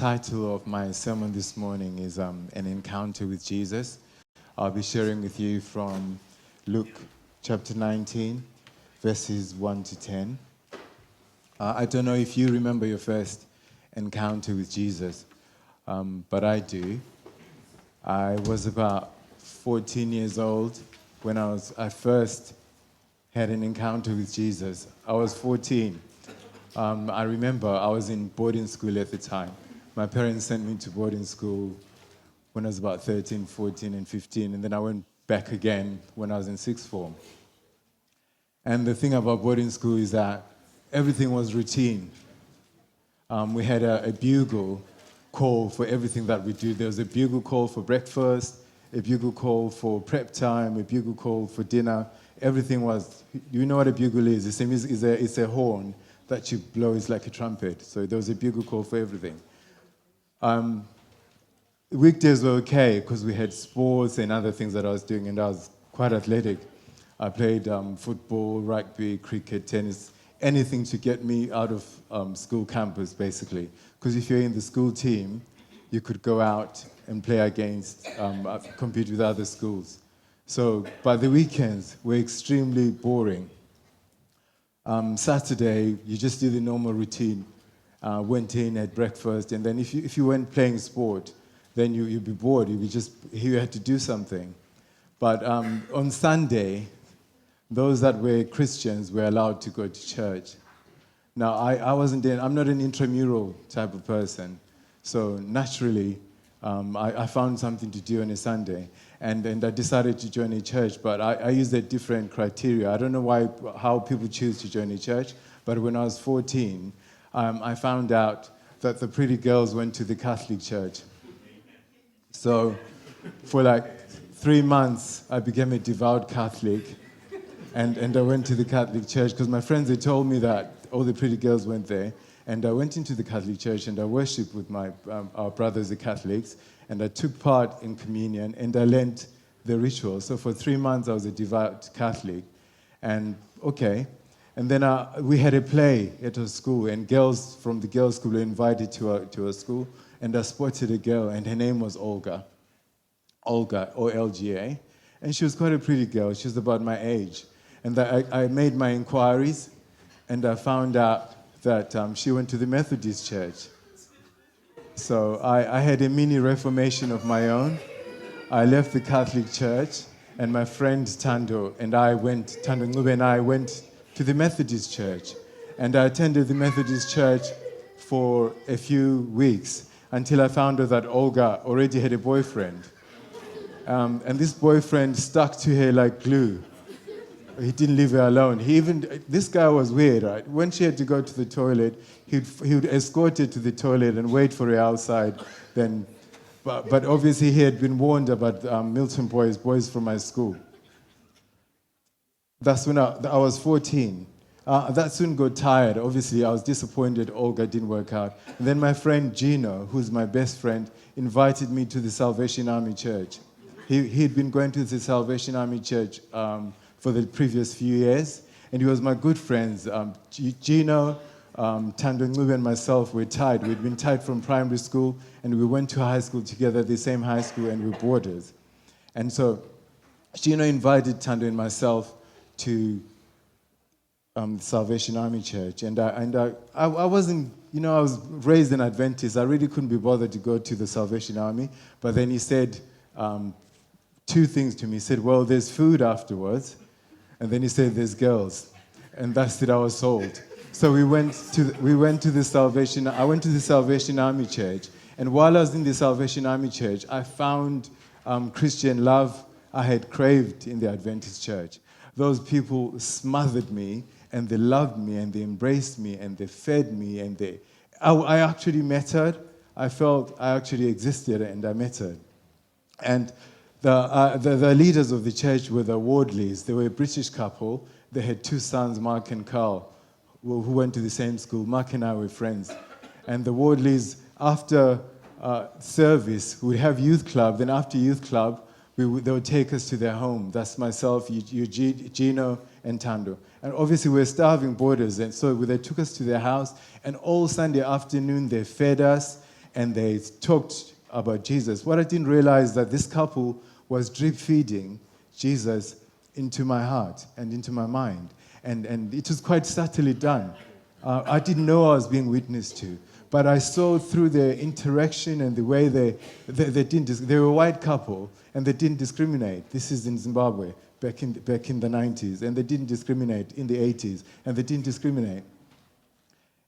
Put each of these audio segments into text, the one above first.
title of my sermon this morning is An Encounter with Jesus. I'll be sharing with you from Luke chapter 19, verses 1 to 10. I don't know if you remember your first encounter with Jesus, but I do. I was about 14 years old when I first had an encounter with Jesus. I was 14. I remember I was in boarding school at the time. My parents sent me to boarding school when I was about 13, 14, and 15, and then I went back again when I was in sixth form. And the thing about boarding school is that everything was routine. We had a bugle call for everything that we do. There was a bugle call for breakfast, a bugle call for prep time, a bugle call for dinner. Everything was, you know what a bugle is? It's a horn that you blow. Is like a trumpet. So there was a bugle call for everything. Weekdays were okay because we had sports and other things that I was doing, and I was quite athletic. I played football, rugby, cricket, tennis, anything to get me out of school campus, basically. Because if you're in the school team, you could go out and play against, compete with other schools. So, but the weekends were extremely boring. Saturday, you just do the normal routine. Went in, had breakfast, and then if you weren't playing sport, then you'd be bored. You had to do something. But on Sunday, those that were Christians were allowed to go to church. Now, I'm not an intramural type of person, so naturally, I found something to do on a Sunday, and I decided to join a church, but I used a different criteria. I don't know how people choose to join a church, but when I was 14, I found out that the pretty girls went to the Catholic church. So for like 3 months, I became a devout Catholic, and I went to the Catholic church because my friends had told me that all the pretty girls went there. And I went into the Catholic church and I worshipped with our brothers, the Catholics, and I took part in communion and I learned the ritual. So for 3 months, I was a devout Catholic. And then we had a play at our school, and girls from the girls' school were invited to our school, and I spotted a girl, and her name was Olga, O-L-G-A, and she was quite a pretty girl. She was about my age. And I made my inquiries, and I found out that she went to the Methodist church. So I had a mini reformation of my own. I left the Catholic church, and my friend Tando Ngube and I went to the Methodist church. And I attended the Methodist church for a few weeks until I found out that Olga already had a boyfriend. And this boyfriend stuck to her like glue. He didn't leave her alone. This guy was weird, right? When she had to go to the toilet, he would escort her to the toilet and wait for her outside. But obviously he had been warned about Milton boys from my school. That's when I was 14. That soon got tired. Obviously, I was disappointed Olga didn't work out. And then my friend Gino, who's my best friend, invited me to the Salvation Army Church. He'd been going to the Salvation Army Church for the previous few years, and he was my good friends. Gino, Tando Ngube, and myself were tied. We'd been tied from primary school, and we went to high school together, the same high school, and we were boarders. And so Gino invited Tando and myself to the Salvation Army Church, and I wasn't, I was raised an Adventist. I really couldn't be bothered to go to the Salvation Army, but then he said two things to me. He said, well, there's food afterwards, and then he said, there's girls. And that's it, I was sold. So we went to the Salvation, I went to the Salvation Army Church, and while I was in the Salvation Army Church, I found Christian love I had craved in the Adventist church. Those people smothered me, and they loved me, and they embraced me, and they fed me, and I actually mattered. I felt I actually existed, and I mattered. And the leaders of the church were the Wardleys. They were a British couple. They had 2 sons, Mark and Carl, who went to the same school. Mark and I were friends. And the Wardleys, after service, would have youth club. Then after youth club, they would take us to their home. That's myself, Gino, and Tando. And obviously, we're starving boarders, and so they took us to their house. And all Sunday afternoon, they fed us, and they talked about Jesus. What I didn't realize that this couple was drip feeding Jesus into my heart and into my mind. And it was quite subtly done. I didn't know I was being witnessed to, but I saw through their interaction and the way they were a white couple, and they didn't discriminate. This is in Zimbabwe, back in the 90s, and they didn't discriminate in the 80s, and they didn't discriminate.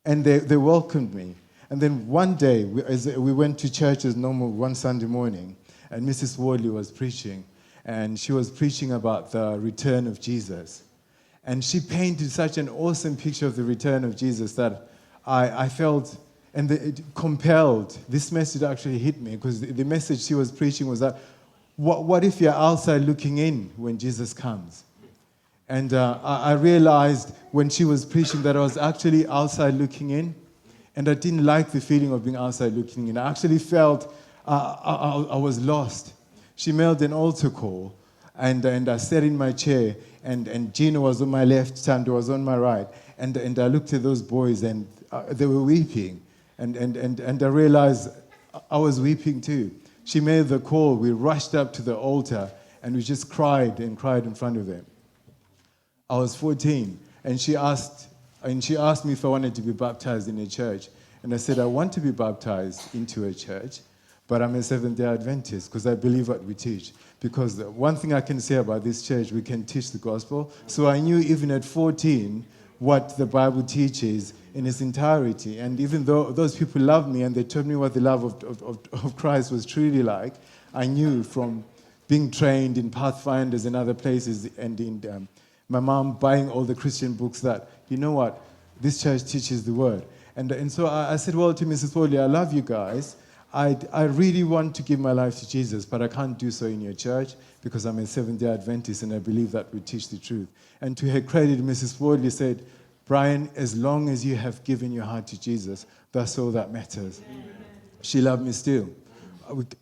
And they welcomed me. And then one day, we went to church as normal one Sunday morning, and Mrs. Wardley was preaching, and she was preaching about the return of Jesus. And she painted such an awesome picture of the return of Jesus that I felt, and it compelled, this message actually hit me, because the message she was preaching was that, what if you're outside looking in when Jesus comes? And I realized when she was preaching that I was actually outside looking in, and I didn't like the feeling of being outside looking in. I actually felt I was lost. She made an altar call, and I sat in my chair, and Gina was on my left, Sandra was on my right, and I looked at those boys, and they were weeping, and I realized I was weeping too. She made the call, we rushed up to the altar, and we just cried and cried in front of them. I was 14, and she asked me if I wanted to be baptized in a church, and I said, I want to be baptized into a church, but I'm a Seventh-day Adventist because I believe what we teach. Because one thing I can say about this church, we can teach the gospel. So I knew even at 14 what the Bible teaches in its entirety. And even though those people loved me and they told me what the love of Christ was truly like, I knew from being trained in Pathfinders and other places, and in my mom buying all the Christian books, that, you know what, this church teaches the word. And so I said, well, to Mrs. Foley, I love you guys. I really want to give my life to Jesus, but I can't do so in your church because I'm a Seventh-day Adventist and I believe that we teach the truth. And to her credit, Mrs. Wardley said, Bryan, as long as you have given your heart to Jesus, that's all that matters. Amen. She loved me still.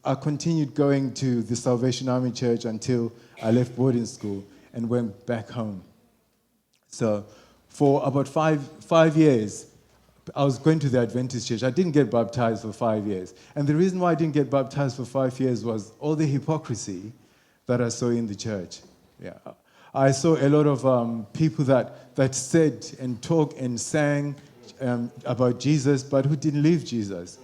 I continued going to the Salvation Army Church until I left boarding school and went back home. So for about five years, I was going to the Adventist church. I didn't get baptized for 5 years. And the reason why I didn't get baptized for 5 years was all the hypocrisy that I saw in the church. Yeah, I saw a lot of people that said and talked and sang about Jesus, but who didn't live Jesus.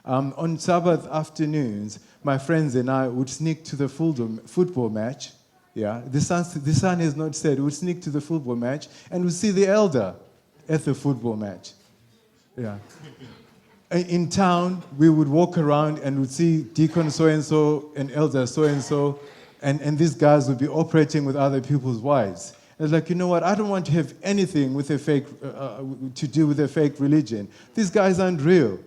On Sabbath afternoons, my friends and I would sneak to the football match. Yeah, the sun has not said. We'd sneak to the football match and we'd see the elder at the football match. Yeah. In town, we would walk around and we'd see deacon so-and-so and elder so-and-so, and these guys would be operating with other people's wives. It's like, you know what, I don't want to have anything with a fake, to do with a fake religion. These guys aren't real.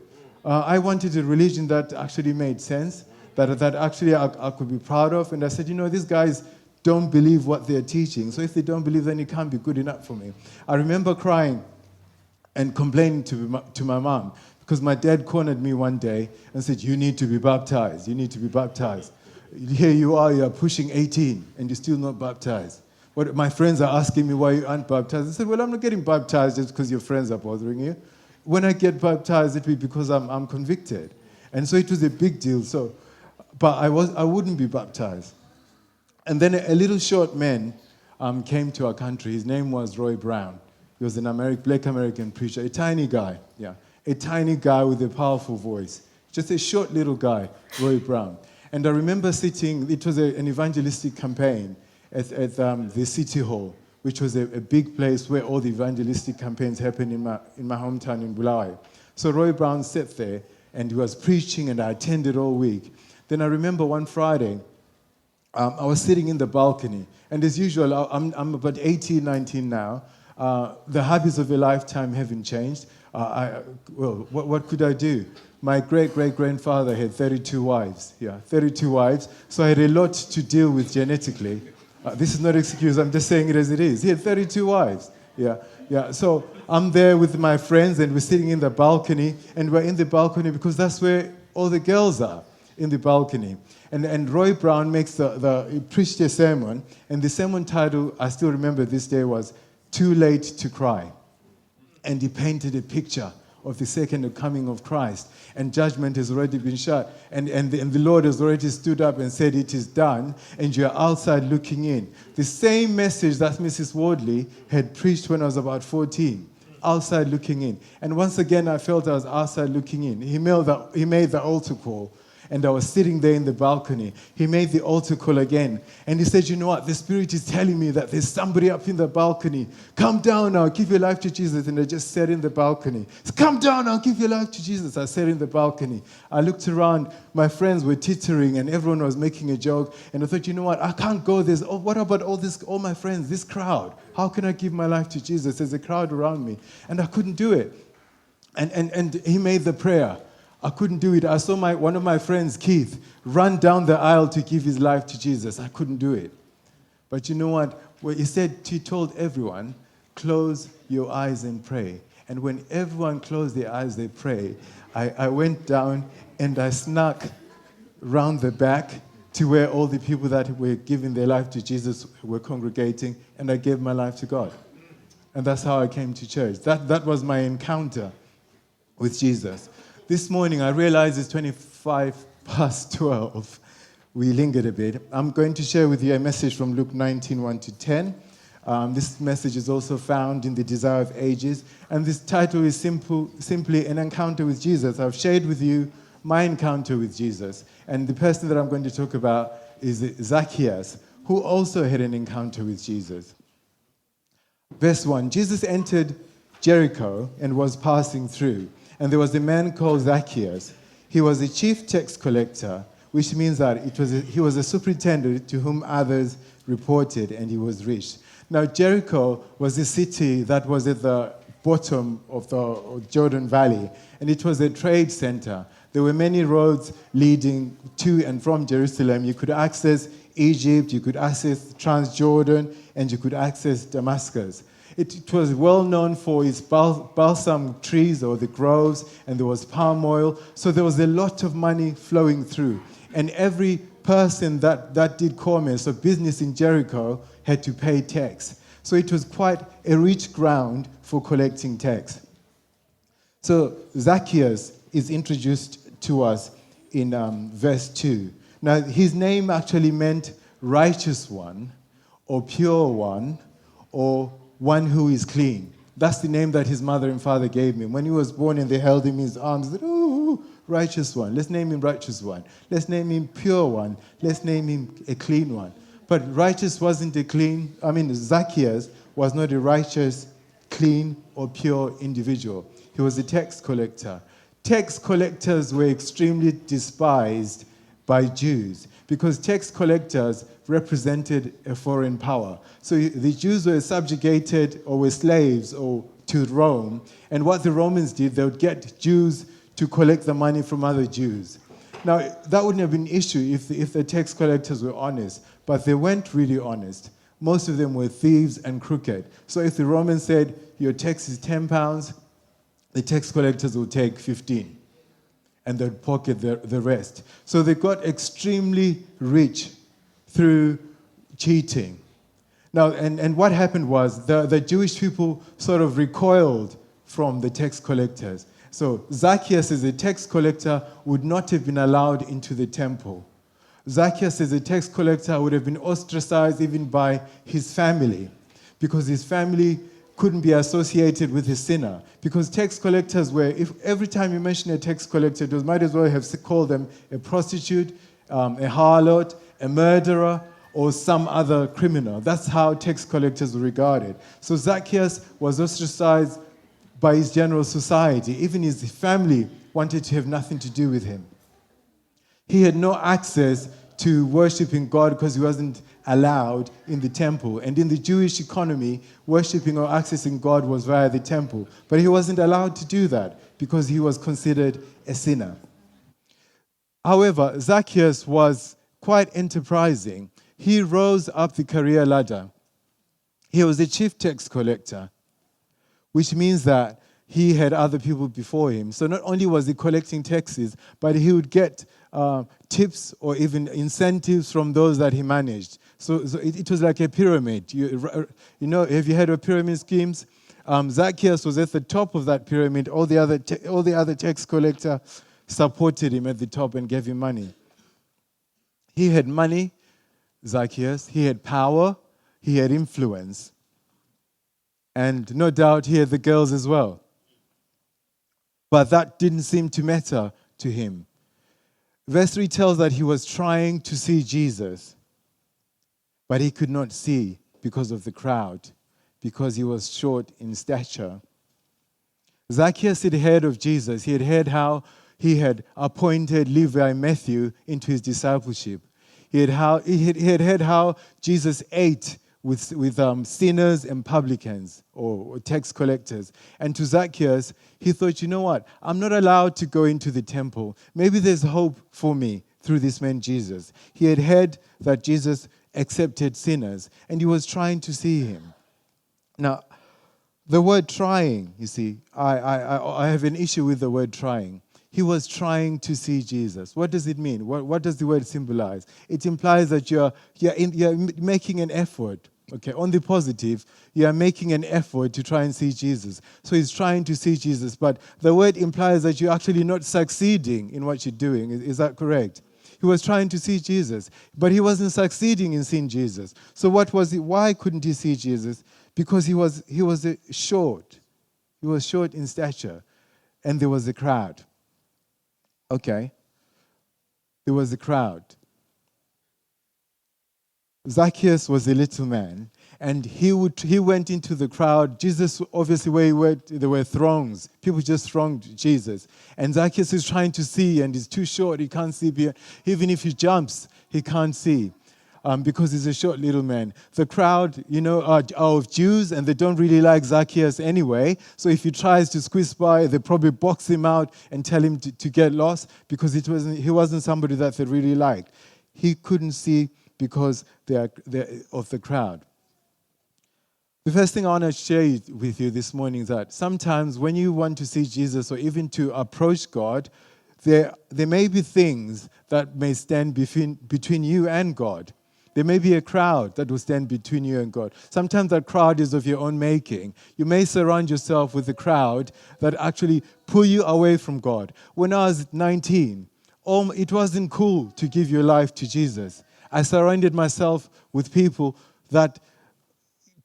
I wanted a religion that actually made sense, that actually I could be proud of. And I said, you know, these guys don't believe what they're teaching. So if they don't believe, then it can't be good enough for me. I remember crying and complaining to my mom, because my dad cornered me one day and said, you need to be baptized, you need to be baptized. Here you are pushing 18 and you're still not baptized. My friends are asking me why you aren't baptized. I said, well, I'm not getting baptized just because your friends are bothering you. When I get baptized, it will be because I'm convicted. And so it was a big deal. But I wouldn't be baptized. And then a little short man came to our country. His name was Roy Brown. He was an black American preacher, a tiny guy, a tiny guy with a powerful voice. Just a short little guy, Roy Brown. And I remember sitting, it was an evangelistic campaign at the City Hall, which was a big place where all the evangelistic campaigns happened in my hometown in Bulawayo. So Roy Brown sat there, and he was preaching, and I attended all week. Then I remember one Friday, I was sitting in the balcony, and as usual, I'm about 18, 19 now. The habits of a lifetime haven't changed. What could I do? My great-great-grandfather had 32 wives. 32 wives. So I had a lot to deal with genetically. This is not an excuse, I'm just saying it as it is. He had 32 wives. So I'm there with my friends, and we're sitting in the balcony, and we're in the balcony because that's where all the girls are, in the balcony. And Roy Brown he preached a sermon, and the sermon title, I still remember this day, was Too Late to Cry. And he painted a picture of the second coming of Christ, and judgment has already been shut, and the Lord has already stood up and said it is done, and you're outside looking in. The same message that Mrs. Wardley had preached when I was about 14. Outside looking in. And once again, I felt I was outside looking in. He made the altar call, and I was sitting there in the balcony. He made the altar call again, and he said, you know what, the Spirit is telling me that there's somebody up in the balcony. Come down now, give your life to Jesus. And I just sat in the balcony. Come down now, give your life to Jesus. I sat in the balcony. I looked around, my friends were tittering, and everyone was making a joke, and I thought, you know what, I can't go. What about all my friends, this crowd? How can I give my life to Jesus? There's a crowd around me, and I couldn't do it. And he made the prayer. I couldn't do it. I saw one of my friends, Keith, run down the aisle to give his life to Jesus. I couldn't do it. But you know what? Well, he told everyone, close your eyes and pray. And when everyone closed their eyes, they pray. I went down and I snuck round the back to where all the people that were giving their life to Jesus were congregating, and I gave my life to God. And that's how I came to church. That was my encounter with Jesus. This morning, I realize it's 25 past 12. We lingered a bit. I'm going to share with you a message from Luke 19, 1-10. This message is also found in the Desire of Ages. And this title is simply An Encounter with Jesus. I've shared with you my encounter with Jesus. And the person that I'm going to talk about is Zacchaeus, who also had an encounter with Jesus. Verse 1, Jesus entered Jericho and was passing through. And there was a man called Zacchaeus. He was a chief tax collector, which means that he was a superintendent to whom others reported, and he was rich. Now, Jericho was a city that was at the bottom of the Jordan Valley, and it was a trade center. There were many roads leading to and from Jerusalem. You could access Egypt, you could access Transjordan, and you could access Damascus. It was well known for its balsam trees, or the groves, and there was palm oil. So there was a lot of money flowing through. And every person that did commerce or business in Jericho had to pay tax. So it was quite a rich ground for collecting tax. So Zacchaeus is introduced to us in verse 2. Now, his name actually meant righteous one, or pure one, or one who is clean. That's the name that his mother and father gave him. When he was born and they held him in his arms, they said, "Oh, righteous one. Let's name him righteous one. Let's name him pure one. Let's name him a clean one." But righteous wasn't a clean, Zacchaeus was not a righteous, clean, or pure individual. He was a tax collector. Tax collectors were extremely despised by Jews because tax collectors represented a foreign power. So the Jews were subjugated or were slaves to Rome. And what the Romans did, they would get Jews to collect the money from other Jews. Now, that wouldn't have been an issue if the tax collectors were honest, but they weren't really honest. Most of them were thieves and crooked. So if the Romans said, your tax is £10, the tax collectors would take 15, and they'd pocket the rest. So they got extremely rich through cheating. Now, and what happened was the Jewish people sort of recoiled from the tax collectors. So Zacchaeus, as a tax collector, would not have been allowed into the temple. Zacchaeus, as a tax collector, would have been ostracized even by his family, because his family couldn't be associated with a sinner. Because tax collectors were, if every time you mention a tax collector, you might as well have called them a prostitute, a harlot, a murderer, or some other criminal. That's how tax collectors were regarded. So Zacchaeus was ostracized by his general society. Even his family wanted to have nothing to do with him. He had no access to worshiping God because he wasn't allowed in the temple. And in the Jewish economy, worshiping or accessing God was via the temple. But he wasn't allowed to do that because he was considered a sinner. However, Zacchaeus was quite enterprising. He rose up the career ladder. He was a chief tax collector, which means that he had other people before him. So not only was he collecting taxes, but he would get tips or even incentives from those that he managed. So it was like a pyramid. You know, have you heard of pyramid schemes? Zacchaeus was at the top of that pyramid. All the other tax collector supported him at the top and gave him money. He had money, Zacchaeus. He had power. He had influence. And no doubt he had the girls as well. But that didn't seem to matter to him. Verse 3 tells that he was trying to see Jesus, but he could not see because of the crowd, because he was short in stature. Zacchaeus had heard of Jesus. He had heard how he had appointed Levi and Matthew into his discipleship. He had heard how Jesus ate with sinners and publicans or tax collectors. And to Zacchaeus, he thought, you know what? I'm not allowed to go into the temple. Maybe there's hope for me through this man Jesus. He had heard that Jesus accepted sinners, and he was trying to see him. Now, the word trying, you see, I have an issue with the word trying. He was trying to see Jesus. What does it mean? What does the word symbolize? It implies that you're making an effort. Okay, on the positive, you are making an effort to try and see Jesus. So he's trying to see Jesus, but the word implies that you're actually not succeeding in what you're doing. Is that correct? He was trying to see Jesus, but he wasn't succeeding in seeing Jesus. So what was it? Why couldn't he see Jesus? Because he was short. He was short in stature, and there was a crowd. Okay, there was a crowd. Zacchaeus was a little man, and he went into the crowd. Jesus, obviously, where he went, there were throngs. People just thronged Jesus. And Zacchaeus is trying to see, and he's too short. He can't see beyond. Even if he jumps, he can't see because he's a short little man. The crowd, are of Jews, and they don't really like Zacchaeus anyway. So if he tries to squeeze by, they probably box him out and tell him to get lost because he wasn't somebody that they really liked. He couldn't see because they're of the crowd. The first thing I want to share with you this morning is that sometimes when you want to see Jesus or even to approach God, there may be things that may stand between you and God. There may be a crowd that will stand between you and God. Sometimes that crowd is of your own making. You may surround yourself with a crowd that actually pull you away from God. When I was 19, it wasn't cool to give your life to Jesus. I surrounded myself with people that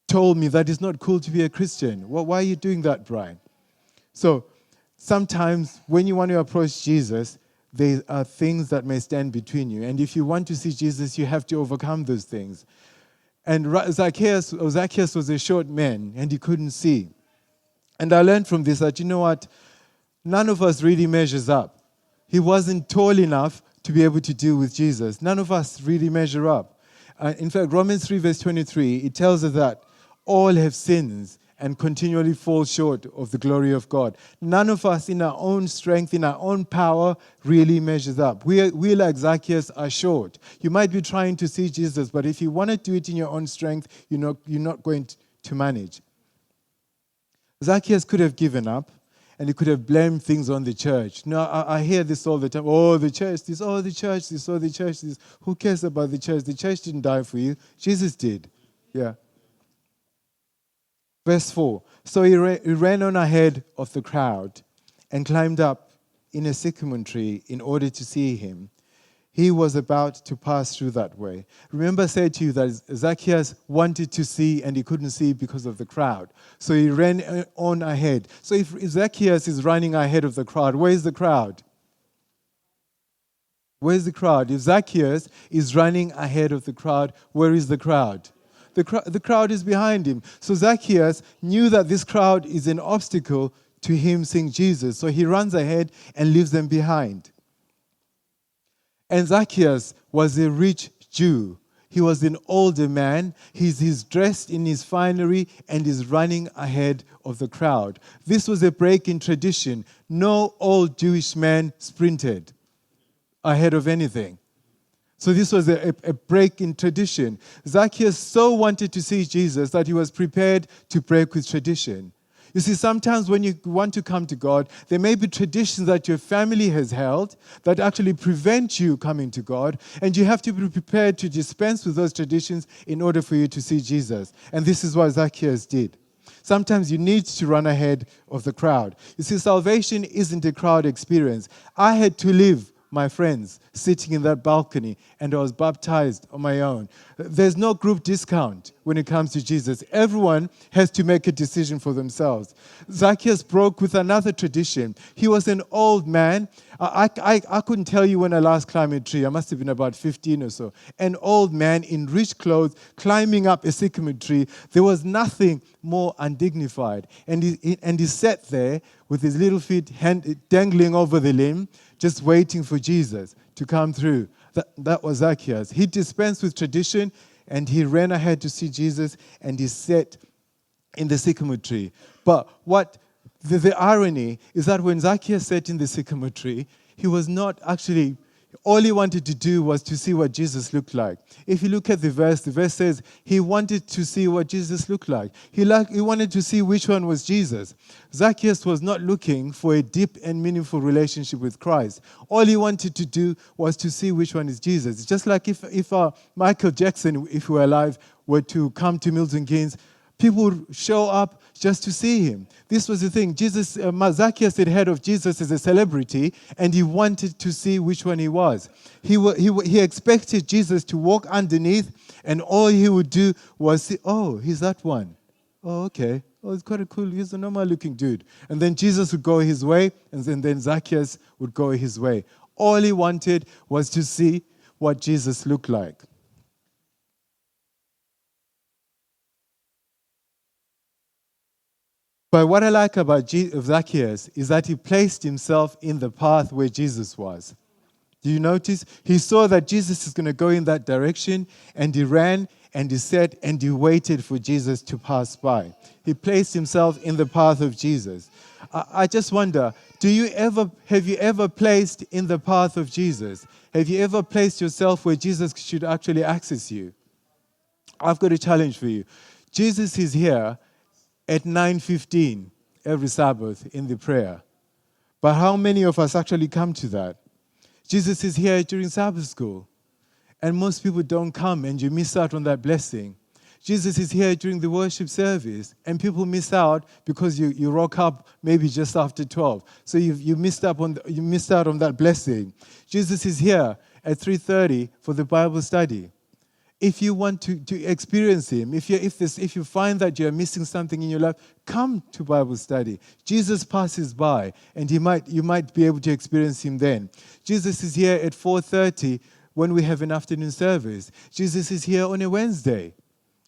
told me that it's not cool to be a Christian. Well, why are you doing that, Bryan? So sometimes when you want to approach Jesus, there are things that may stand between you. And if you want to see Jesus, you have to overcome those things. And Zacchaeus was a short man, and he couldn't see. And I learned from this that, you know what? None of us really measures up. He wasn't tall enough to be able to deal with Jesus. None of us really measure up. In fact, Romans 3 verse 23, it tells us that all have sinned and continually fall short of the glory of God. None of us in our own strength, in our own power, really measures up. We like Zacchaeus are short. You might be trying to see Jesus, but if you want to do it in your own strength, you're not going to manage. Zacchaeus could have given up, and he could have blamed things on the church. No, I hear this all the time. Oh, the church, this, oh, the church, this, oh, the church, this. Who cares about the church? The church didn't die for you. Jesus did. Yeah. Verse 4. So he ran on ahead of the crowd and climbed up in a sycamore tree in order to see him. He was about to pass through that way. Remember I said to you that Zacchaeus wanted to see and he couldn't see because of the crowd. So he ran on ahead. So if Zacchaeus is running ahead of the crowd, where's the crowd? Where's the crowd? If Zacchaeus is running ahead of the crowd, where is the crowd? The crowd is behind him. So Zacchaeus knew that this crowd is an obstacle to him seeing Jesus. So he runs ahead and leaves them behind. And Zacchaeus was a rich Jew. He was an older man. He's dressed in his finery and is running ahead of the crowd. This was a break in tradition. No old Jewish man sprinted ahead of anything. So this was a break in tradition. Zacchaeus so wanted to see Jesus that he was prepared to break with tradition. You see, sometimes when you want to come to God, there may be traditions that your family has held that actually prevent you coming to God, and you have to be prepared to dispense with those traditions in order for you to see Jesus. And this is what Zacchaeus did. Sometimes you need to run ahead of the crowd. You see, salvation isn't a crowd experience. I had to live, my friends, sitting in that balcony, and I was baptized on my own. There's no group discount when it comes to Jesus. Everyone has to make a decision for themselves. Zacchaeus broke with another tradition. He was an old man. I couldn't tell you when I last climbed a tree. I must have been about 15 or so. An old man in rich clothes climbing up a sycamore tree. There was nothing more undignified. And he sat there with his little feet dangling over the limb, just waiting for Jesus to come through. That was Zacchaeus. He dispensed with tradition, and he ran ahead to see Jesus, and he sat in the sycamore tree. But what the irony is that when Zacchaeus sat in the sycamore tree, he was not actually, all he wanted to do was to see what Jesus looked like. If you look at the verse says he wanted to see what Jesus looked like. He wanted to see which one was Jesus. Zacchaeus was not looking for a deep and meaningful relationship with Christ. All he wanted to do was to see which one is Jesus. It's just like if Michael Jackson, if he were alive, were to come to Milton Keynes, people would show up just to see him. This was the thing. Zacchaeus had heard of Jesus as a celebrity, and he wanted to see which one he was. He expected Jesus to walk underneath, and all he would do was say, oh, he's that one. Oh, okay. Oh, it's quite cool. He's a normal-looking dude. And then Jesus would go his way, and then Zacchaeus would go his way. All he wanted was to see what Jesus looked like. But what I like about Zacchaeus is that he placed himself in the path where Jesus was. Do you notice? He saw that Jesus is going to go in that direction, and he ran and he sat and he waited for Jesus to pass by. He placed himself in the path of Jesus. I just wonder, have you ever placed in the path of Jesus? Have you ever placed yourself where Jesus should actually access you? I've got a challenge for you. Jesus is here at 9:15 every Sabbath in the prayer. But how many of us actually come to that? Jesus is here during Sabbath school, and most people don't come, and you miss out on that blessing. Jesus is here during the worship service, and people miss out because you rock up maybe just after 12. So you missed out on that blessing. Jesus is here at 3:30 for the Bible study. If you want to experience him, if you find that you're missing something in your life, come to Bible study. Jesus passes by, and you might be able to experience him then. Jesus is here at 4:30 when we have an afternoon service. Jesus is here on a Wednesday.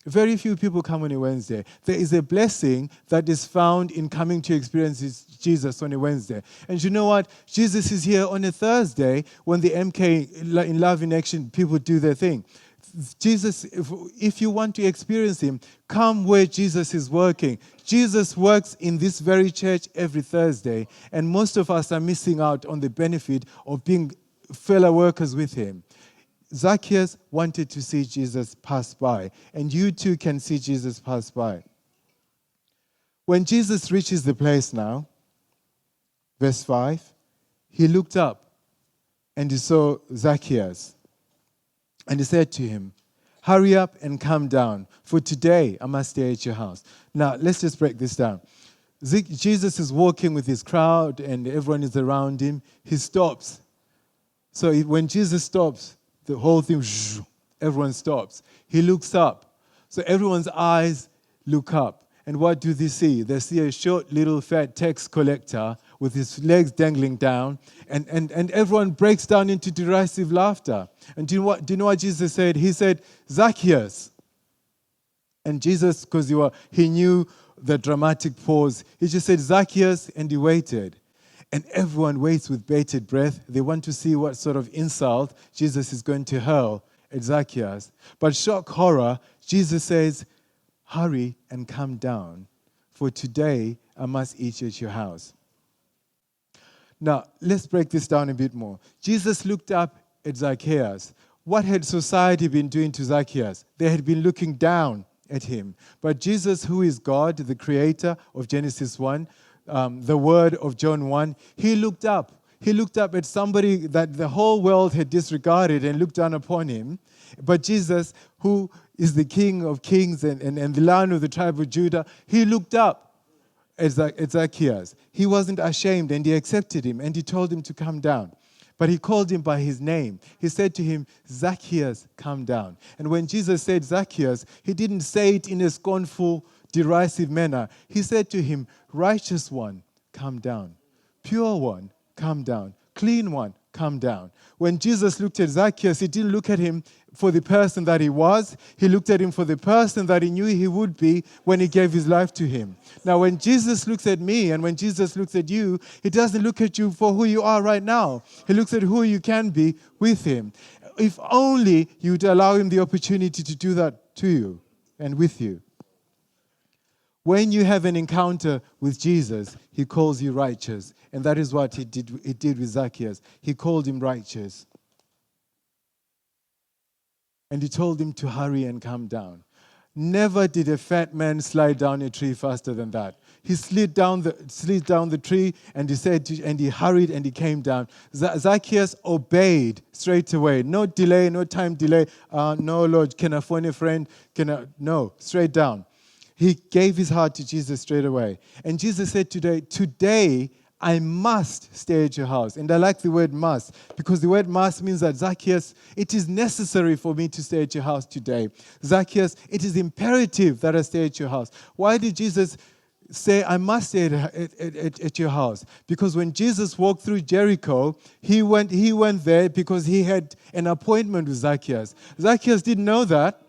Very few people come on a Wednesday. There is a blessing that is found in coming to experience Jesus on a Wednesday. And you know what? Jesus is here on a Thursday when the MK in Love in Action people do their thing. Jesus, if you want to experience him, come where Jesus is working. Jesus works in this very church every Thursday, and most of us are missing out on the benefit of being fellow workers with him. Zacchaeus wanted to see Jesus pass by, and you too can see Jesus pass by. When Jesus reaches the place now, verse 5, he looked up and he saw Zacchaeus. And he said to him, hurry up and come down, for today I must stay at your house. Now, let's just break this down. Jesus is walking with his crowd and everyone is around him. He stops. So when Jesus stops, the whole thing, everyone stops. He looks up. So everyone's eyes look up. And what do they see? They see a short, little, fat tax collector with his legs dangling down, and everyone breaks down into derisive laughter. And do you know what Jesus said? He said, Zacchaeus. And Jesus, because he knew the dramatic pause, he just said, Zacchaeus, and he waited. And everyone waits with bated breath. They want to see what sort of insult Jesus is going to hurl at Zacchaeus. But shock, horror, Jesus says, hurry and come down, for today I must eat at your house. Now, let's break this down a bit more. Jesus looked up at Zacchaeus. What had society been doing to Zacchaeus? They had been looking down at him. But Jesus, who is God, the creator of Genesis 1, the word of John 1, he looked up. He looked up at somebody that the whole world had disregarded and looked down upon him. But Jesus, who is the King of Kings and the Lion of the tribe of Judah, he looked up at Zacchaeus. He wasn't ashamed, and he accepted him, and he told him to come down. But he called him by his name. He said to him, Zacchaeus, come down. And when Jesus said Zacchaeus, he didn't say it in a scornful, derisive manner. He said to him, righteous one, come down. Pure one, come down. Clean one, come down. When Jesus looked at Zacchaeus, he didn't look at him for the person that he was. He looked at him for the person that he knew he would be when he gave his life to him. Now, when Jesus looks at me and when Jesus looks at you, he doesn't look at you for who you are right now. He looks at who you can be with him. If only you'd allow him the opportunity to do that to you and with you. When you have an encounter with Jesus, he calls you righteous. And that is what he did with Zacchaeus. He called him righteous. And he told him to hurry and come down. Never did a fat man slide down a tree faster than that. He slid down the tree, and he hurried and he came down. Zacchaeus obeyed straight away. No delay, no time delay. No, Lord, can I phone a friend? No, straight down. He gave his heart to Jesus straight away. And Jesus said today I must stay at your house. And I like the word must, because the word must means that Zacchaeus, it is necessary for me to stay at your house today. Zacchaeus, it is imperative that I stay at your house. Why did Jesus say, I must stay at your house? Because when Jesus walked through Jericho, he went there because he had an appointment with Zacchaeus. Zacchaeus didn't know that.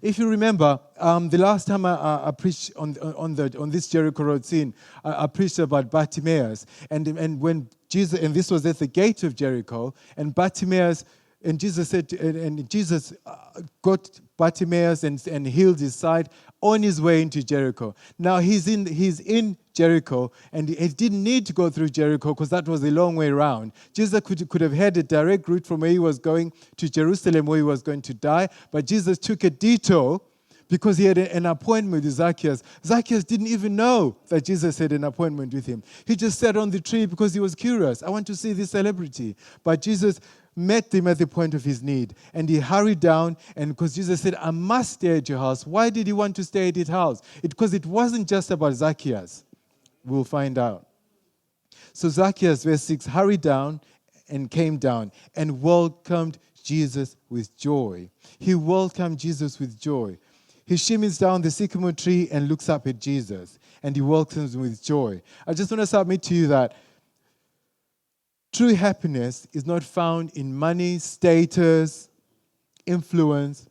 If you remember, the last time I preached on this Jericho Road scene, I preached about Bartimaeus, and when Jesus, and this was at the gate of Jericho, and Bartimaeus, and Jesus said, and Jesus got Bartimaeus and healed his sight on his way into Jericho. Now he's in Jericho, and he didn't need to go through Jericho because that was a long way around. Jesus could have had a direct route from where he was going to Jerusalem, where he was going to die, but Jesus took a detour because he had an appointment with Zacchaeus. Zacchaeus didn't even know that Jesus had an appointment with him. He just sat on the tree because he was curious. I want to see this celebrity. But Jesus met him at the point of his need, and he hurried down, and because Jesus said, I must stay at your house. Why did he want to stay at his house? Because it wasn't just about Zacchaeus. We'll find out. So Zacchaeus, verse 6, hurried down and came down and welcomed Jesus with joy. He welcomed Jesus with joy. He shimmies down the sycamore tree and looks up at Jesus, and he welcomes him with joy. I just want to submit to you that true happiness is not found in money, status, influence.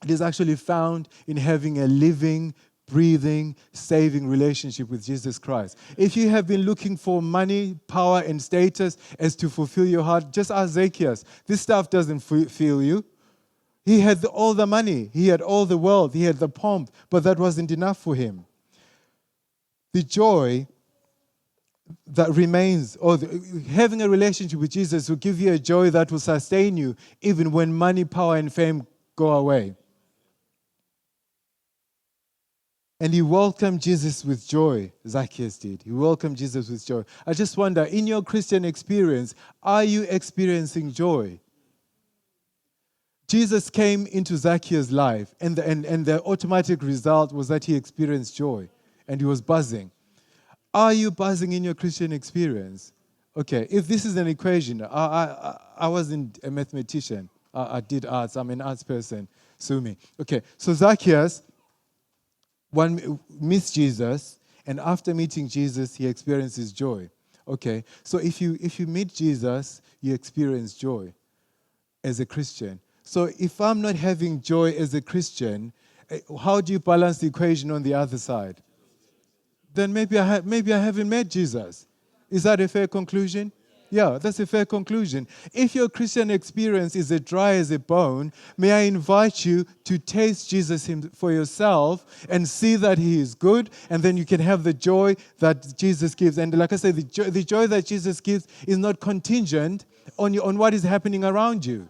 It is actually found in having a living, breathing, saving relationship with Jesus Christ. If you have been looking for money, power, and status as to fulfill your heart, just ask Zacchaeus. This stuff doesn't fill you. He had all the money. He had all the wealth. He had the pomp, but that wasn't enough for him. The joy that remains, having a relationship with Jesus will give you a joy that will sustain you even when money, power, and fame go away. And he welcomed Jesus with joy, Zacchaeus did. He welcomed Jesus with joy. I just wonder, in your Christian experience, are you experiencing joy? Jesus came into Zacchaeus' life, and the automatic result was that he experienced joy, and he was buzzing. Are you buzzing in your Christian experience? Okay, if this is an equation, I wasn't a mathematician. I did arts. I'm an arts person. Sue me. Okay, so Zacchaeus meets Jesus, and after meeting Jesus, he experiences joy. Okay, so if you meet Jesus, you experience joy as a Christian. So if I'm not having joy as a Christian, how do you balance the equation on the other side? Then maybe I haven't met Jesus. Is that a fair conclusion? Yeah, that's a fair conclusion. If your Christian experience is as dry as a bone, may I invite you to taste Jesus for yourself and see that he is good, and then you can have the joy that Jesus gives. And like I said, the joy that Jesus gives is not contingent on what is happening around you.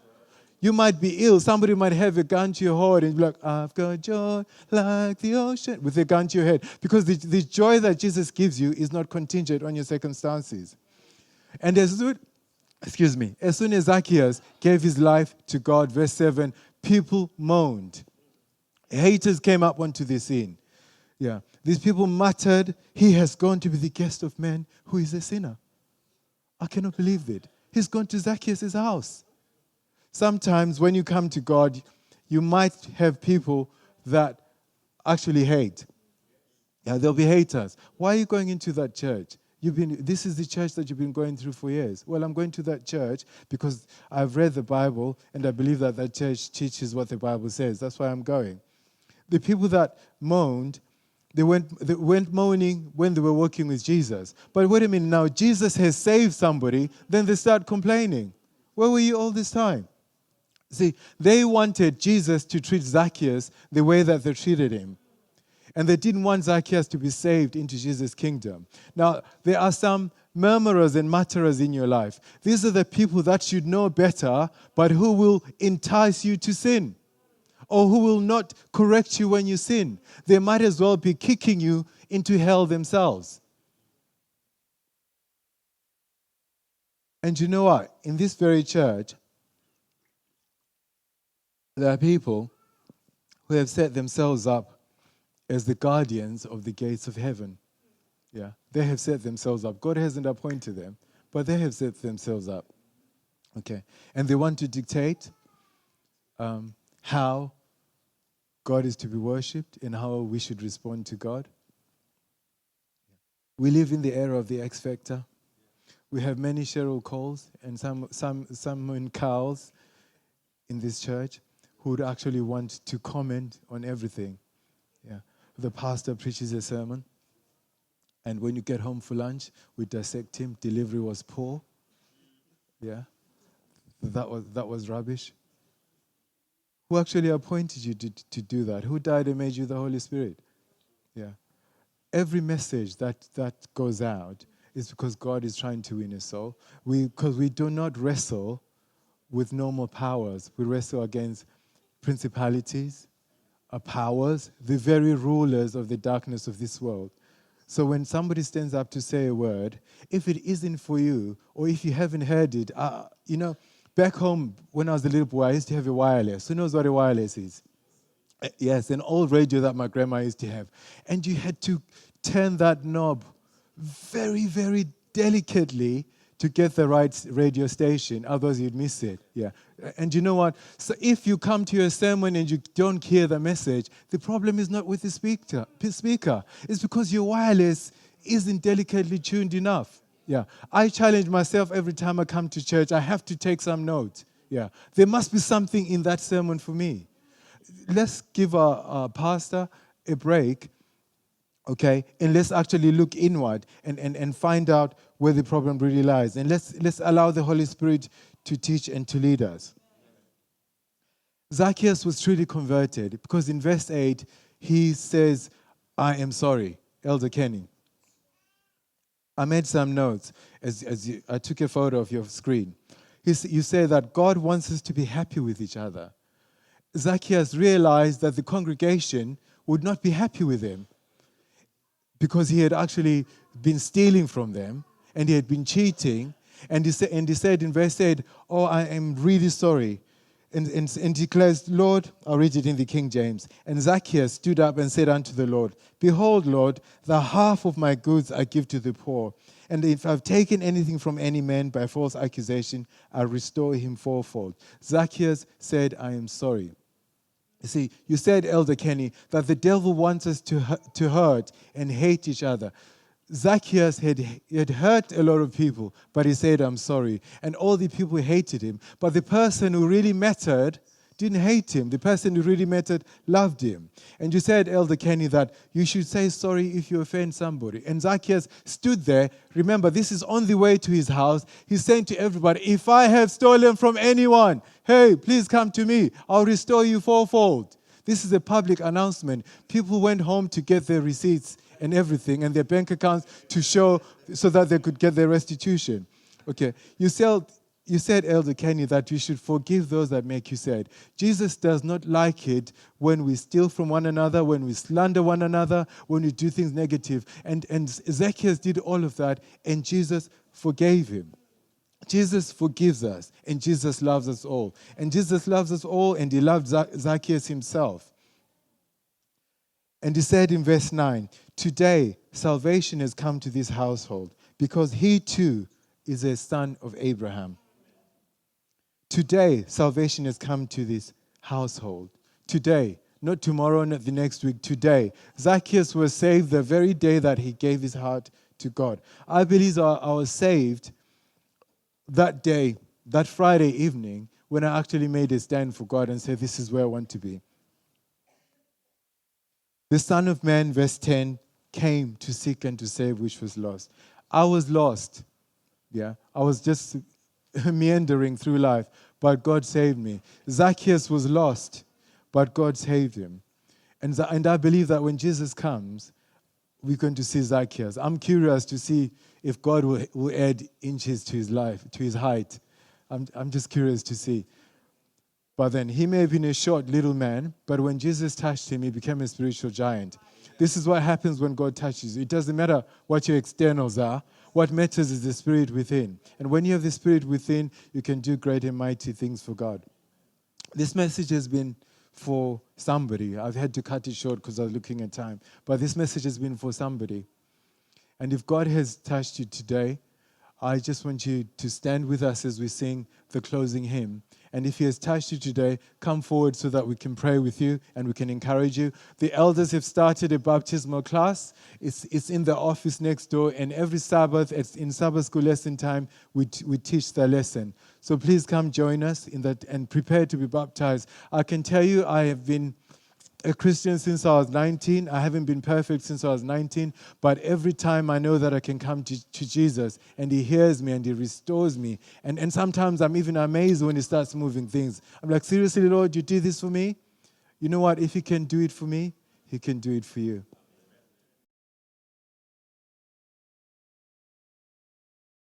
You might be ill. Somebody might have a gun to your head and be like, I've got joy like the ocean, with a gun to your head. Because the joy that Jesus gives you is not contingent on your circumstances. And as soon as Zacchaeus gave his life to God, verse 7, people moaned. Haters came up onto the scene. Yeah. These people muttered, he has gone to be the guest of man who is a sinner. I cannot believe it. He's gone to Zacchaeus' house. Sometimes when you come to God, you might have people that actually hate. Yeah, there'll be haters. Why are you going into that church? This is the church that you've been going through for years. Well, I'm going to that church because I've read the Bible and I believe that that church teaches what the Bible says. That's why I'm going. The people that moaned, they went moaning when they were walking with Jesus. But wait a minute now, Jesus has saved somebody, then they start complaining. Where were you all this time? See, they wanted Jesus to treat Zacchaeus the way that they treated him. And they didn't want Zacchaeus to be saved into Jesus' kingdom. Now, there are some murmurers and mutterers in your life. These are the people that should know better, but who will entice you to sin, or who will not correct you when you sin. They might as well be kicking you into hell themselves. And you know what? In this very church, there are people who have set themselves up as the guardians of the gates of heaven. Yeah, they have set themselves up. God hasn't appointed them, but they have set themselves up. Okay, and they want to dictate how God is to be worshipped and how we should respond to God. We live in the era of the X Factor. We have many Cheryl Coles and some Cowles in this church who would actually want to comment on everything. Yeah. The pastor preaches a sermon, and when you get home for lunch, we dissect him. Delivery was poor. Yeah. That was rubbish. Who actually appointed you to do that? Who died and made you the Holy Spirit? Yeah. Every message that goes out is because God is trying to win a soul. Because we do not wrestle with normal powers. We wrestle against principalities, powers, the very rulers of the darkness of this world. So when somebody stands up to say a word, if it isn't for you, or if you haven't heard it, back home when I was a little boy, I used to have a wireless. Who knows what a wireless is? Yes, an old radio that my grandma used to have. And you had to turn that knob very, very delicately to get the right radio station, otherwise you'd miss it. Yeah. And you know what? So if you come to your sermon and you don't hear the message, the problem is not with the speaker. It's because your wireless isn't delicately tuned enough. Yeah. I challenge myself every time I come to church. I have to take some notes. Yeah. There must be something in that sermon for me. Let's give our pastor a break. Okay, and let's actually look inward and find out where the problem really lies. And let's allow the Holy Spirit to teach and to lead us. Zacchaeus was truly converted because in verse 8, he says, I am sorry. Elder Kenny. I made some notes I took a photo of your screen. You say that God wants us to be happy with each other. Zacchaeus realized that the congregation would not be happy with him, because he had actually been stealing from them and he had been cheating. And he said in verse 8, oh, I am really sorry. And declares, Lord, I'll read it in the King James. And Zacchaeus stood up and said unto the Lord, Behold, Lord, the half of my goods I give to the poor. And if I've taken anything from any man by false accusation, I'll restore him fourfold. Zacchaeus said, I am sorry. You see, you said, Elder Kenny, that the devil wants us to hurt and hate each other. Zacchaeus had hurt a lot of people, but he said, I'm sorry. And all the people hated him. But the person who really mattered didn't hate him. The person who really mattered loved him. And you said, Elder Kenny, that you should say sorry if you offend somebody. And Zacchaeus stood there. Remember, this is on the way to his house. He's saying to everybody, if I have stolen from anyone, hey, please come to me. I'll restore you fourfold. This is a public announcement. People went home to get their receipts and everything and their bank accounts to show so that they could get their restitution. Okay, you said, Elder Kenny, that you should forgive those that make you sad. Jesus does not like it when we steal from one another, when we slander one another, when we do things negative. And Zacchaeus did all of that, and Jesus forgave him. Jesus forgives us, and Jesus loves us all. And Jesus loves us all, and he loved Zacchaeus himself. And he said in verse 9, "Today salvation has come to this household, because he too is a son of Abraham." Today salvation has come to this household. Today, not tomorrow, not the next week, today. Zacchaeus was saved the very day that he gave his heart to God. I believe I was saved that day, that Friday evening, when I actually made a stand for God and said, this is where I want to be. The Son of Man, verse 10, came to seek and to save which was lost. I was lost. Yeah, I was just meandering through life, but God saved me. Zacchaeus was lost, but God saved him. And I believe that when Jesus comes, we're going to see Zacchaeus. I'm curious to see if God will add inches to his life, to his height. I'm just curious to see. But then he may have been a short little man, but when Jesus touched him, he became a spiritual giant. This is what happens when God touches you. It doesn't matter what your externals are. What matters is the spirit within. And when you have the spirit within, you can do great and mighty things for God. This message has been for somebody. I've had to cut it short because I was looking at time. But this message has been for somebody. And if God has touched you today, I just want you to stand with us as we sing the closing hymn. And if he has touched you today, come forward so that we can pray with you and we can encourage you. The elders have started a baptismal class. It's in the office next door. And every Sabbath, it's in Sabbath school lesson time, we teach the lesson. So please come join us in that and prepare to be baptized. I can tell you I have been a Christian since I was 19. I haven't been perfect since I was 19, but every time I know that I can come to Jesus and he hears me and he restores me. And sometimes I'm even amazed when he starts moving things. I'm like, seriously, Lord, you did this for me? You know what? If he can do it for me, he can do it for you.